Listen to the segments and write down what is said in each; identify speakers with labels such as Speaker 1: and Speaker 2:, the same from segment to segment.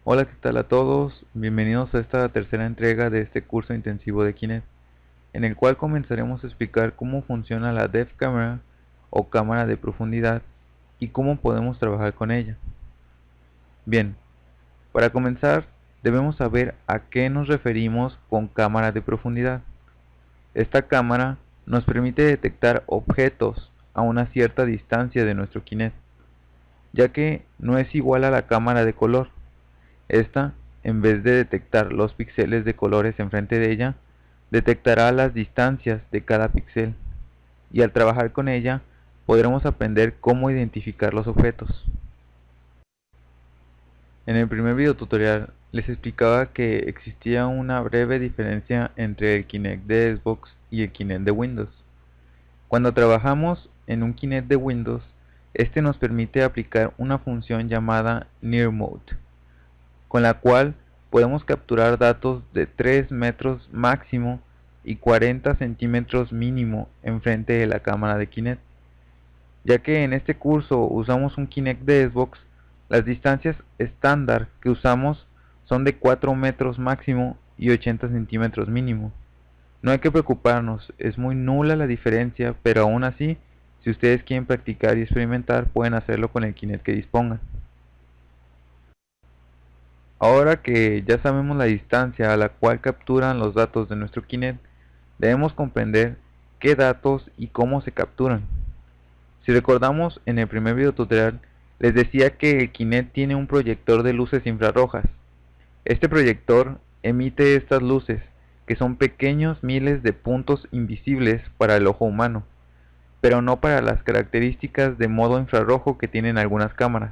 Speaker 1: Hola, ¿qué tal a todos? Bienvenidos a esta tercera entrega de este curso intensivo de Kinect, en el cual comenzaremos a explicar cómo funciona la Depth Camera o cámara de profundidad y cómo podemos trabajar con ella. Bien, para comenzar debemos saber a qué nos referimos con cámara de profundidad. Esta cámara nos permite detectar objetos a una cierta distancia de nuestro Kinect, ya que no es igual a la cámara de color. Esta, en vez de detectar los píxeles de colores enfrente de ella, detectará las distancias de cada píxel, y al trabajar con ella podremos aprender cómo identificar los objetos. En el primer video tutorial les explicaba que existía una breve diferencia entre el Kinect de Xbox y el Kinect de Windows. Cuando trabajamos en un Kinect de Windows, este nos permite aplicar una función llamada Near Mode, con la cual podemos capturar datos de 3 metros máximo y 40 centímetros mínimo enfrente de la cámara de Kinect. Ya que en este curso usamos un Kinect de Xbox, las distancias estándar que usamos son de 4 metros máximo y 80 centímetros mínimo. No hay que preocuparnos, es muy nula la diferencia, pero aún así, si ustedes quieren practicar y experimentar, pueden hacerlo con el Kinect que dispongan. Ahora que ya sabemos la distancia a la cual capturan los datos de nuestro Kinect, debemos comprender qué datos y cómo se capturan. Si recordamos, en el primer video tutorial les decía que el Kinect tiene un proyector de luces infrarrojas. Este proyector emite estas luces, que son pequeños miles de puntos invisibles para el ojo humano, pero no para las características de modo infrarrojo que tienen algunas cámaras.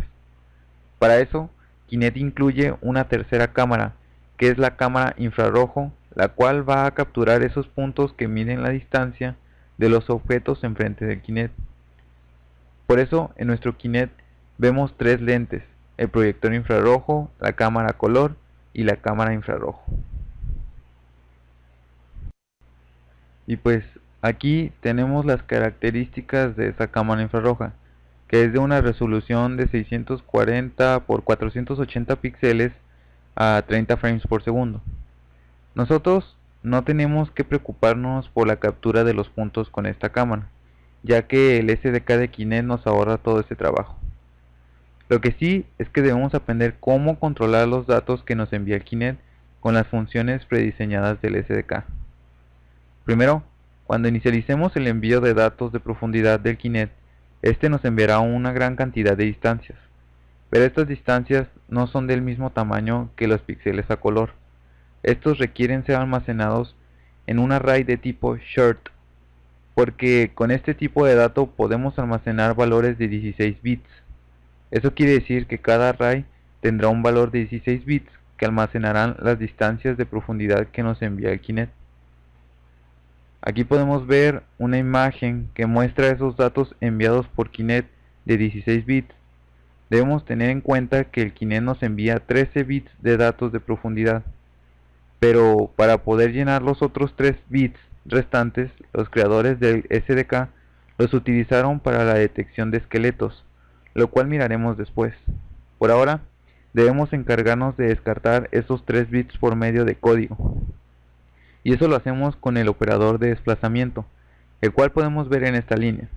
Speaker 1: Para eso, Kinect incluye una tercera cámara, que es la cámara infrarrojo, la cual va a capturar esos puntos que miden la distancia de los objetos enfrente del Kinect. Por eso, en nuestro Kinect vemos tres lentes: el proyector infrarrojo, la cámara color y la cámara infrarrojo. Y pues aquí tenemos las características de esa cámara infrarroja, que es de una resolución de 640 por 480 píxeles a 30 frames por segundo. Nosotros no tenemos que preocuparnos por la captura de los puntos con esta cámara, ya que el SDK de Kinect nos ahorra todo ese trabajo. Lo que sí es que debemos aprender cómo controlar los datos que nos envía el Kinect con las funciones prediseñadas del SDK. Primero, cuando inicialicemos el envío de datos de profundidad del Kinect, este nos enviará una gran cantidad de distancias, pero estas distancias no son del mismo tamaño que los píxeles a color. Estos requieren ser almacenados en un array de tipo short, porque con este tipo de dato podemos almacenar valores de 16 bits. Eso quiere decir que cada array tendrá un valor de 16 bits que almacenarán las distancias de profundidad que nos envía el Kinect. Aquí podemos ver una imagen que muestra esos datos enviados por Kinect de 16 bits. Debemos tener en cuenta que el Kinect nos envía 13 bits de datos de profundidad, pero para poder llenar los otros 3 bits restantes, los creadores del SDK los utilizaron para la detección de esqueletos, lo cual miraremos después. Por ahora, debemos encargarnos de descartar esos 3 bits por medio de código. Y eso lo hacemos con el operador de desplazamiento, el cual podemos ver en esta línea.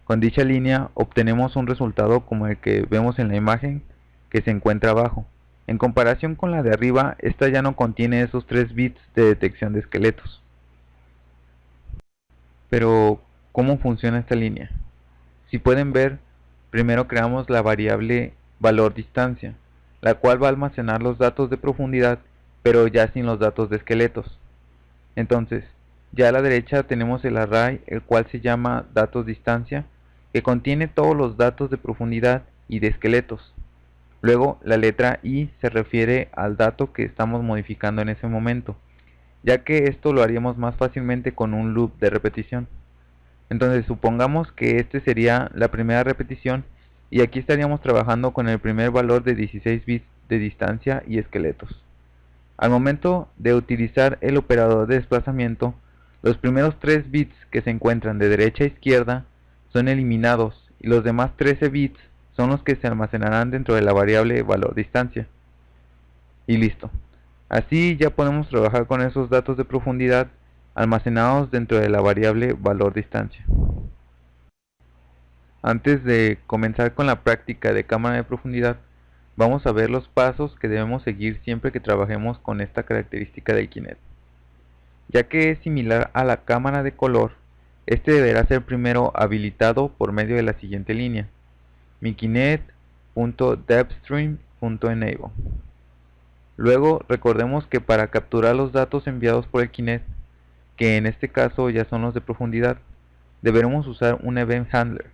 Speaker 1: Con dicha línea obtenemos un resultado como el que vemos en la imagen que se encuentra abajo. En comparación con la de arriba, esta ya no contiene esos 3 bits de detección de esqueletos. Pero, ¿cómo funciona esta línea? Si pueden ver, primero creamos la variable valor distancia, la cual va a almacenar los datos de profundidad, pero ya sin los datos de esqueletos. Entonces, ya a la derecha tenemos el array, el cual se llama datos distancia, que contiene todos los datos de profundidad y de esqueletos. Luego, la letra I se refiere al dato que estamos modificando en ese momento, ya que esto lo haríamos más fácilmente con un loop de repetición. Entonces supongamos que este sería la primera repetición y aquí estaríamos trabajando con el primer valor de 16 bits de distancia y esqueletos. Al momento de utilizar el operador de desplazamiento, los primeros 3 bits que se encuentran de derecha a izquierda son eliminados y los demás 13 bits son los que se almacenarán dentro de la variable valor distancia. Y listo. Así ya podemos trabajar con esos datos de profundidad almacenados dentro de la variable valor distancia. Antes de comenzar con la práctica de cámara de profundidad, vamos a ver los pasos que debemos seguir siempre que trabajemos con esta característica del Kinect. Ya que es similar a la cámara de color, este deberá ser primero habilitado por medio de la siguiente línea: mikinect.depthstream.enable. Luego recordemos que para capturar los datos enviados por el Kinect, que en este caso ya son los de profundidad, deberemos usar un event handler.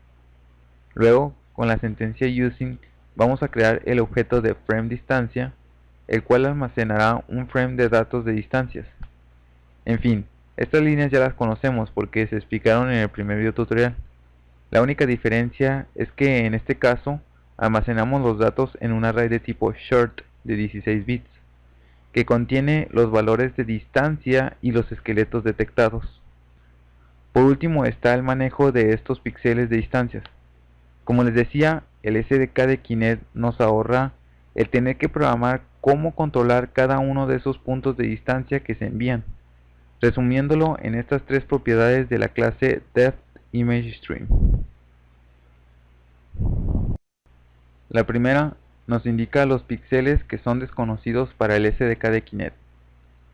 Speaker 1: Luego, con la sentencia using, vamos a crear el objeto de frame distancia, el cual almacenará un frame de datos de distancias. En fin, estas líneas ya las conocemos porque se explicaron en el primer video tutorial. La única diferencia es que en este caso almacenamos los datos en un array de tipo short de 16 bits, que contiene los valores de distancia y los esqueletos detectados. Por último está el manejo de estos píxeles de distancias. Como les decía, el SDK de Kinect nos ahorra el tener que programar cómo controlar cada uno de esos puntos de distancia que se envían, resumiéndolo en estas tres propiedades de la clase DepthImageStream. La primera nos indica los píxeles que son desconocidos para el SDK de Kinect.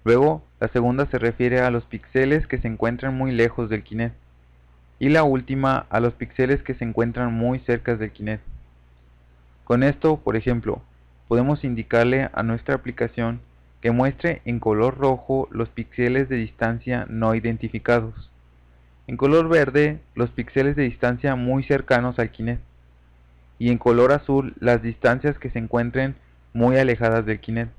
Speaker 1: Luego, la segunda se refiere a los píxeles que se encuentran muy lejos del Kinect. Y la última a los píxeles que se encuentran muy cerca del Kinect. Con esto, por ejemplo, podemos indicarle a nuestra aplicación que muestre en color rojo los píxeles de distancia no identificados, en color verde los píxeles de distancia muy cercanos al Kinect, y en color azul las distancias que se encuentren muy alejadas del Kinect.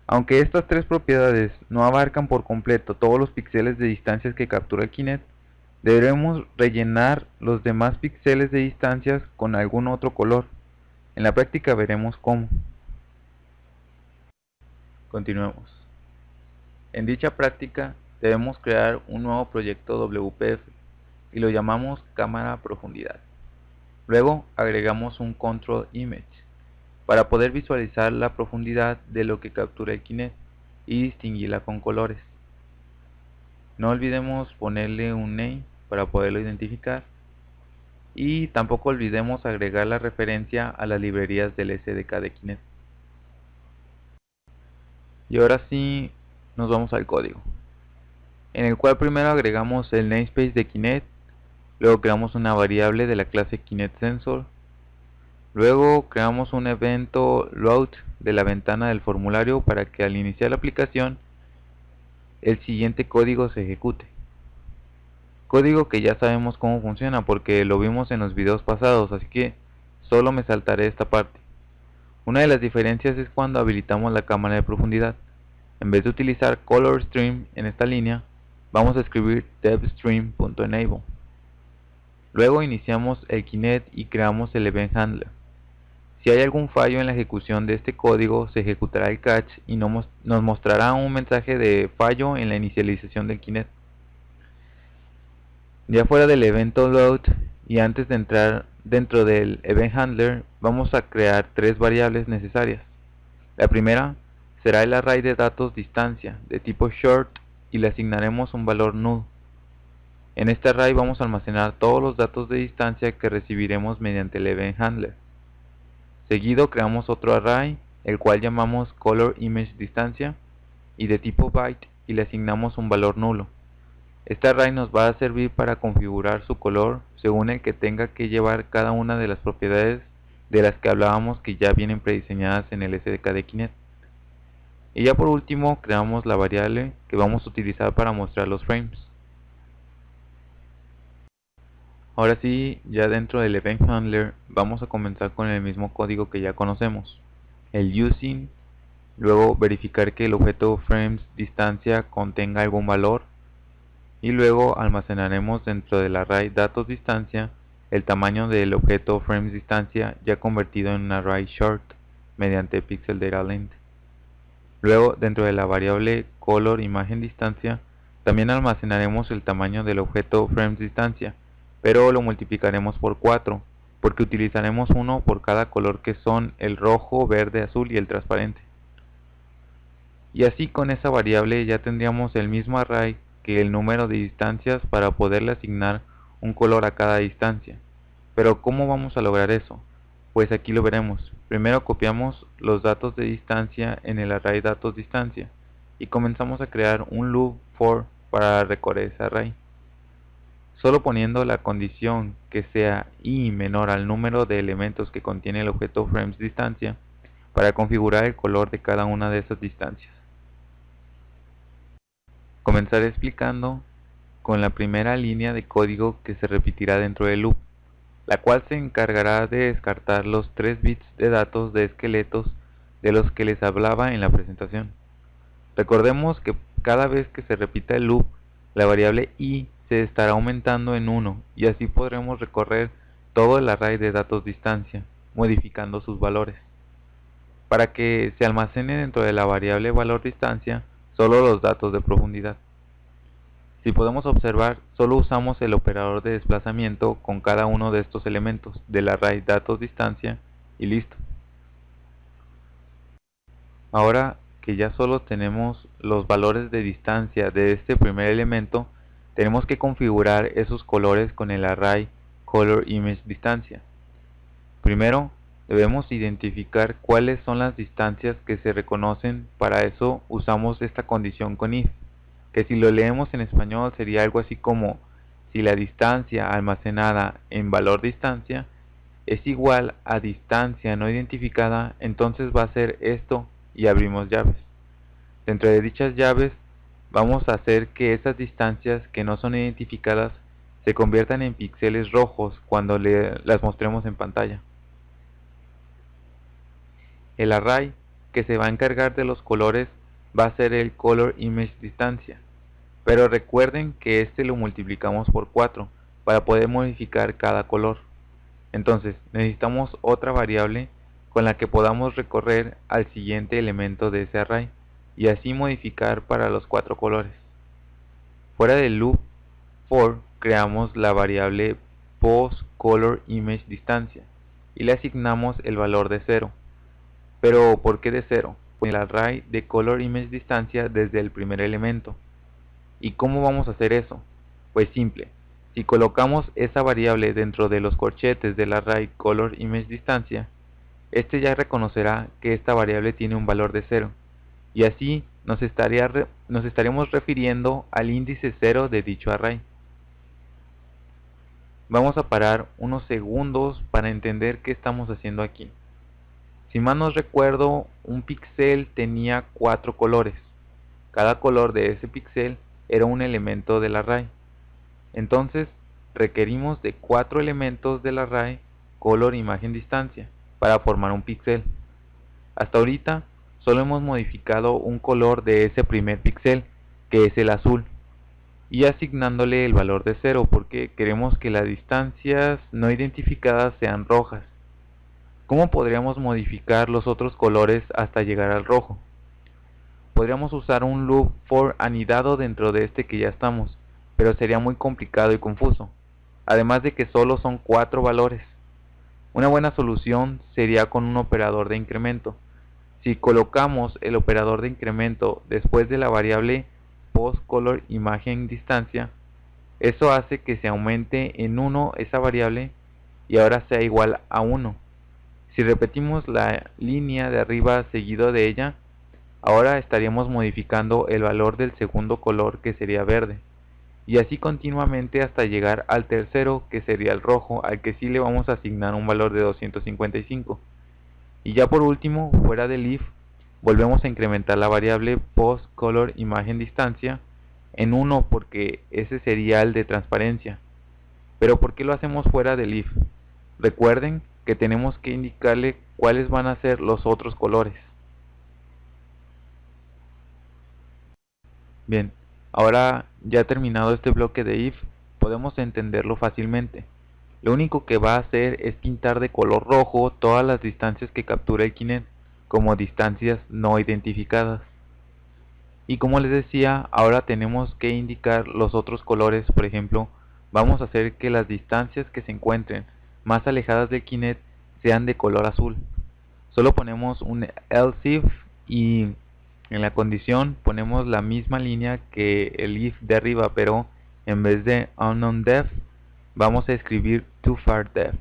Speaker 1: Aunque estas tres propiedades no abarcan por completo todos los píxeles de distancias que captura el Kinect, deberemos rellenar los demás píxeles de distancias con algún otro color. En la práctica veremos cómo. Continuemos. En dicha práctica debemos crear un nuevo proyecto WPF y lo llamamos cámara profundidad. Luego agregamos un control image para poder visualizar la profundidad de lo que captura el Kinect y distinguirla con colores. No olvidemos ponerle un name para poderlo identificar, y tampoco olvidemos agregar la referencia a las librerías del SDK de Kinect. Y ahora sí nos vamos al código, en el cual primero agregamos el namespace de Kinect, luego creamos una variable de la clase KinectSensor, luego creamos un evento load de la ventana del formulario para que al iniciar la aplicación el siguiente código se ejecute. Código que ya sabemos cómo funciona porque lo vimos en los videos pasados, así que solo me saltaré esta parte. Una de las diferencias es cuando habilitamos la cámara de profundidad. En vez de utilizar ColorStream en esta línea, vamos a escribir DepthStream.enable. Luego iniciamos el Kinect y creamos el Event Handler. Si hay algún fallo en la ejecución de este código, se ejecutará el catch y nos mostrará un mensaje de fallo en la inicialización del Kinect. Ya fuera del evento load y antes de entrar dentro del Event Handler, vamos a crear tres variables necesarias. La primera será el array de datos distancia de tipo short y le asignaremos un valor null. En este array vamos a almacenar todos los datos de distancia que recibiremos mediante el Event Handler. Seguido creamos otro array, el cual llamamos ColorImageDistancia y de tipo byte, y le asignamos un valor nulo. Este array nos va a servir para configurar su color según el que tenga que llevar cada una de las propiedades de las que hablábamos que ya vienen prediseñadas en el SDK de Kinect. Y ya por último creamos la variable que vamos a utilizar para mostrar los frames. Ahora sí, ya dentro del Event Handler vamos a comenzar con el mismo código que ya conocemos, el using, luego verificar que el objeto frames distancia contenga algún valor, y luego almacenaremos dentro del array datos distancia el tamaño del objeto frames distancia ya convertido en un array short mediante pixel data length. Luego, dentro de la variable color imagen distancia, también almacenaremos el tamaño del objeto frames distancia, pero lo multiplicaremos por 4, porque utilizaremos uno por cada color que son el rojo, verde, azul y el transparente. Y así con esa variable ya tendríamos el mismo array que el número de distancias para poderle asignar un color a cada distancia. Pero ¿cómo vamos a lograr eso? Pues aquí lo veremos. Primero copiamos los datos de distancia en el array datos distancia y comenzamos a crear un loop for para recorrer ese array. Solo poniendo la condición que sea i menor al número de elementos que contiene el objeto frames distancia para configurar el color de cada una de esas distancias. Comenzaré explicando con la primera línea de código que se repetirá dentro del loop, la cual se encargará de descartar los 3 bits de datos de esqueletos de los que les hablaba en la presentación. Recordemos que cada vez que se repita el loop, la variable i se estará aumentando en 1 y así podremos recorrer todo el array de datos distancia, modificando sus valores. Para que se almacene dentro de la variable valor distancia solo los datos de profundidad. Si podemos observar, solo usamos el operador de desplazamiento con cada uno de estos elementos del array datos distancia y listo. Ahora que ya solo tenemos los valores de distancia de este primer elemento, tenemos que configurar esos colores con el array color image distancia. Primero, debemos identificar cuáles son las distancias que se reconocen. Para eso usamos esta condición con if, que si lo leemos en español sería algo así como: si la distancia almacenada en valor distancia es igual a distancia no identificada, entonces va a ser esto, y abrimos llaves. Dentro de dichas llaves vamos a hacer que esas distancias que no son identificadas se conviertan en píxeles rojos cuando las mostremos en pantalla. El array que se va a encargar de los colores va a ser el color image distancia, pero recuerden que este lo multiplicamos por 4 para poder modificar cada color. Entonces necesitamos otra variable con la que podamos recorrer al siguiente elemento de ese array y así modificar para los 4 colores. Fuera del loop for creamos la variable postColorImageDistancia y le asignamos el valor de 0. Pero ¿por qué de 0? Pues el array de colorImageDistancia desde el primer elemento. ¿Y cómo vamos a hacer eso? Pues simple. Si colocamos esa variable dentro de los corchetes del array colorImageDistancia, este ya reconocerá que esta variable tiene un valor de 0, y así nos estaremos refiriendo al índice 0 de dicho array. Vamos a parar unos segundos para entender qué estamos haciendo aquí. Si mal no recuerdo, un píxel tenía 4 colores. Cada color de ese píxel era un elemento del array. Entonces, requerimos de 4 elementos del array color imagen distancia para formar un píxel. Hasta ahorita solo hemos modificado un color de ese primer píxel, que es el azul, y asignándole el valor de 0 porque queremos que las distancias no identificadas sean rojas. ¿Cómo podríamos modificar los otros colores hasta llegar al rojo? Podríamos usar un loop for anidado dentro de este que ya estamos, pero sería muy complicado y confuso, además de que solo son 4 valores. Una buena solución sería con un operador de incremento. Si colocamos el operador de incremento después de la variable postColorImageDistancia, eso hace que se aumente en 1 esa variable y ahora sea igual a 1. Si repetimos la línea de arriba seguido de ella, ahora estaríamos modificando el valor del segundo color, que sería verde, y así continuamente hasta llegar al tercero, que sería el rojo, al que sí le vamos a asignar un valor de 255. Y ya por último, fuera del if, volvemos a incrementar la variable postColorImageDistancia en 1 porque ese sería el de transparencia. Pero ¿por qué lo hacemos fuera del if? Recuerden que tenemos que indicarle cuáles van a ser los otros colores. Bien, ahora ya terminado este bloque de if, podemos entenderlo fácilmente. Lo único que va a hacer es pintar de color rojo todas las distancias que captura el Kinect como distancias no identificadas. Y como les decía, ahora tenemos que indicar los otros colores. Por ejemplo, vamos a hacer que las distancias que se encuentren más alejadas del Kinect sean de color azul. Solo ponemos un else if y en la condición ponemos la misma línea que el if de arriba, pero en vez de unknown depth vamos a escribir too far depth,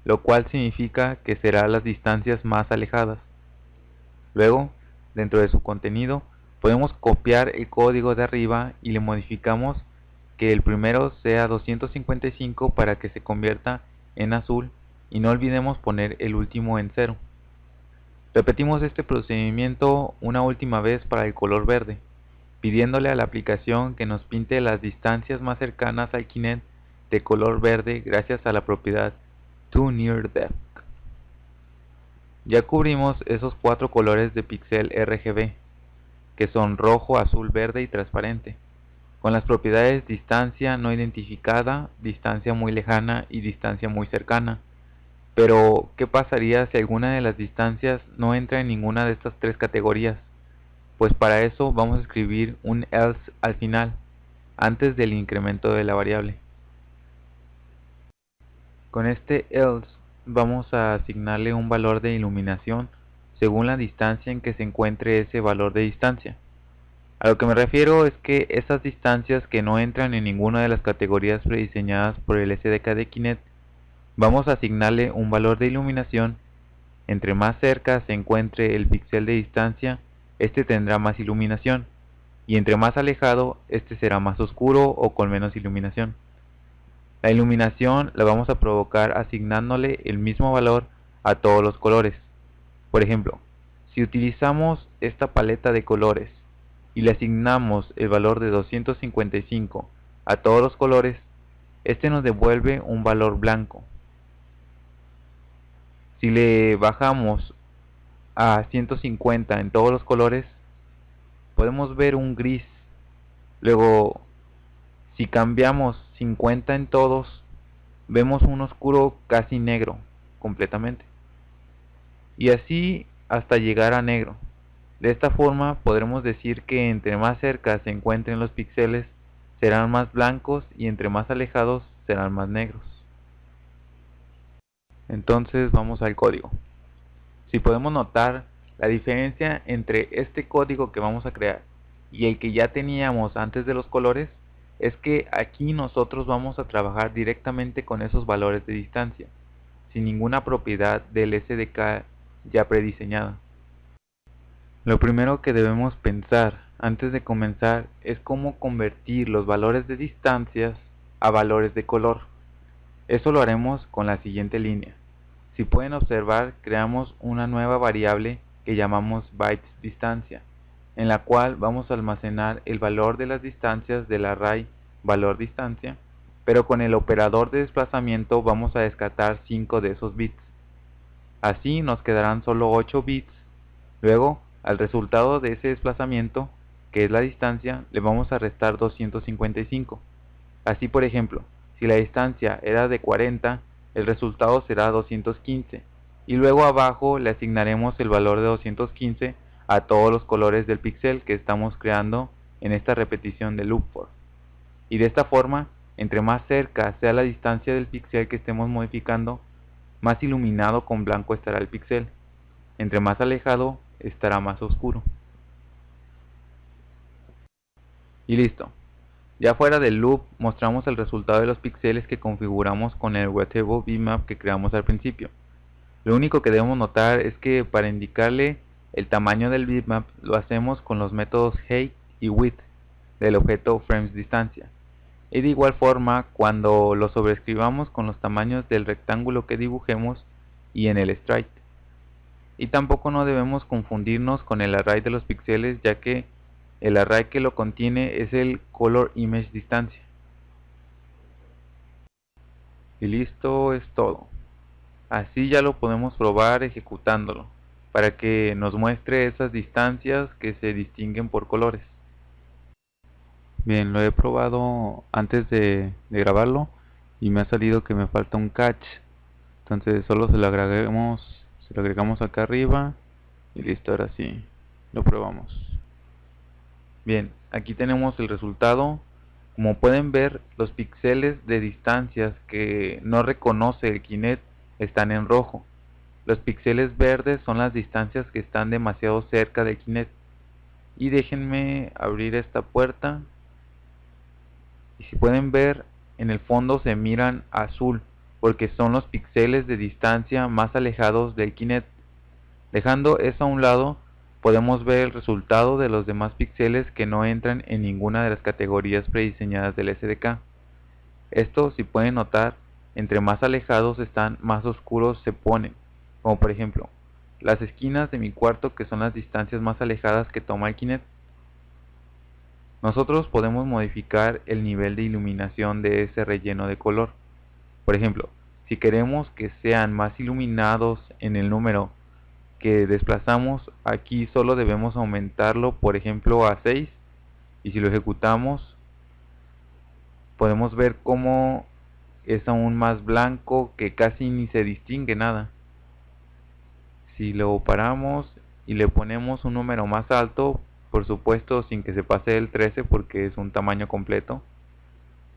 Speaker 1: lo cual significa que será las distancias más alejadas. Luego, dentro de su contenido, podemos copiar el código de arriba y le modificamos que el primero sea 255 para que se convierta en azul, y no olvidemos poner el último en 0. Repetimos este procedimiento una última vez para el color verde, pidiéndole a la aplicación que nos pinte las distancias más cercanas al Kinect de color verde gracias a la propiedad toNearDepth. Ya cubrimos esos 4 colores de píxel RGB, que son rojo, azul, verde y transparente, con las propiedades distancia no identificada, distancia muy lejana y distancia muy cercana. Pero, ¿qué pasaría si alguna de las distancias no entra en ninguna de estas tres categorías? Pues para eso vamos a escribir un else al final, antes del incremento de la variable. Con este else vamos a asignarle un valor de iluminación según la distancia en que se encuentre ese valor de distancia. A lo que me refiero es que esas distancias que no entran en ninguna de las categorías prediseñadas por el SDK de Kinect, vamos a asignarle un valor de iluminación. Entre más cerca se encuentre el píxel de distancia, este tendrá más iluminación, y entre más alejado, este será más oscuro o con menos iluminación. La iluminación la vamos a provocar asignándole el mismo valor a todos los colores. Por ejemplo, si utilizamos esta paleta de colores y le asignamos el valor de 255 a todos los colores, este nos devuelve un valor blanco. Si le bajamos a 150 en todos los colores, podemos ver un gris. Luego, si cambiamos 50 en todos, vemos un oscuro casi negro completamente. Y así hasta llegar a negro. De esta forma podremos decir que entre más cerca se encuentren los píxeles, serán más blancos, y entre más alejados serán más negros. Entonces vamos al código. Si podemos notar, la diferencia entre este código que vamos a crear y el que ya teníamos antes de los colores es que aquí nosotros vamos a trabajar directamente con esos valores de distancia, sin ninguna propiedad del SDK ya prediseñada. Lo primero que debemos pensar antes de comenzar es cómo convertir los valores de distancias a valores de color. Eso lo haremos con la siguiente línea. Si pueden observar, creamos una nueva variable que llamamos bytesDistancia, en la cual vamos a almacenar el valor de las distancias del array valorDistancia, pero con el operador de desplazamiento vamos a descartar 5 de esos bits. Así nos quedarán solo 8 bits. Luego, al resultado de ese desplazamiento, que es la distancia, le vamos a restar 255. Así, por ejemplo, si la distancia era de 40, el resultado será 215, y luego abajo le asignaremos el valor de 215 a todos los colores del píxel que estamos creando en esta repetición de loop for. Y de esta forma, entre más cerca sea la distancia del píxel que estemos modificando, más iluminado con blanco estará el píxel. Entre más alejado, estará más oscuro. Y listo. Ya fuera del loop, mostramos el resultado de los píxeles que configuramos con el Wavetable Bitmap que creamos al principio. Lo único que debemos notar es que para indicarle el tamaño del bitmap lo hacemos con los métodos height y width del objeto FramesDistancia. Y de igual forma, cuando lo sobreescribamos con los tamaños del rectángulo que dibujemos y en el sprite. Y tampoco no debemos confundirnos con el array de los píxeles, ya que el array que lo contiene es el colorImageDistancia. Y listo, es todo. Así ya lo podemos probar ejecutándolo, para que nos muestre esas distancias que se distinguen por colores. Bien, lo he probado antes de grabarlo y me ha salido que me falta un catch. Entonces solo se lo agregamos acá arriba y listo, ahora sí, lo probamos. Bien, aquí tenemos el resultado. Como pueden ver, los píxeles de distancias que no reconoce el Kinect están en rojo. Los píxeles verdes son las distancias que están demasiado cerca del Kinect. Y déjenme abrir esta puerta. Y si pueden ver, en el fondo se miran azul, porque son los píxeles de distancia más alejados del Kinect. Dejando eso a un lado, podemos ver el resultado de los demás píxeles que no entran en ninguna de las categorías prediseñadas del SDK. Esto, si pueden notar, entre más alejados están, más oscuros se ponen, como por ejemplo, las esquinas de mi cuarto, que son las distancias más alejadas que toma el Kinect. Nosotros podemos modificar el nivel de iluminación de ese relleno de color. Por ejemplo, si queremos que sean más iluminados en el número que desplazamos, aquí solo debemos aumentarlo, por ejemplo, a 6, y si lo ejecutamos podemos ver cómo es aún más blanco, que casi ni se distingue nada. Si lo paramos y le ponemos un número más alto, por supuesto sin que se pase el 13 porque es un tamaño completo,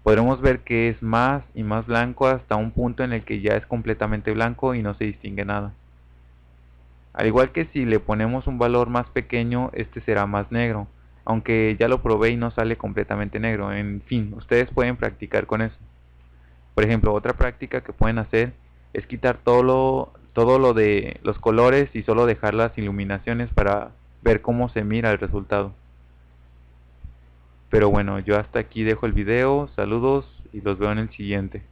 Speaker 1: podremos ver que es más y más blanco hasta un punto en el que ya es completamente blanco y no se distingue nada. Al igual que si le ponemos un valor más pequeño, este será más negro, aunque ya lo probé y no sale completamente negro. En fin, ustedes pueden practicar con eso. Por ejemplo, otra práctica que pueden hacer es quitar todo lo de los colores y solo dejar las iluminaciones para ver cómo se mira el resultado. Pero bueno, yo hasta aquí dejo el video, saludos y los veo en el siguiente.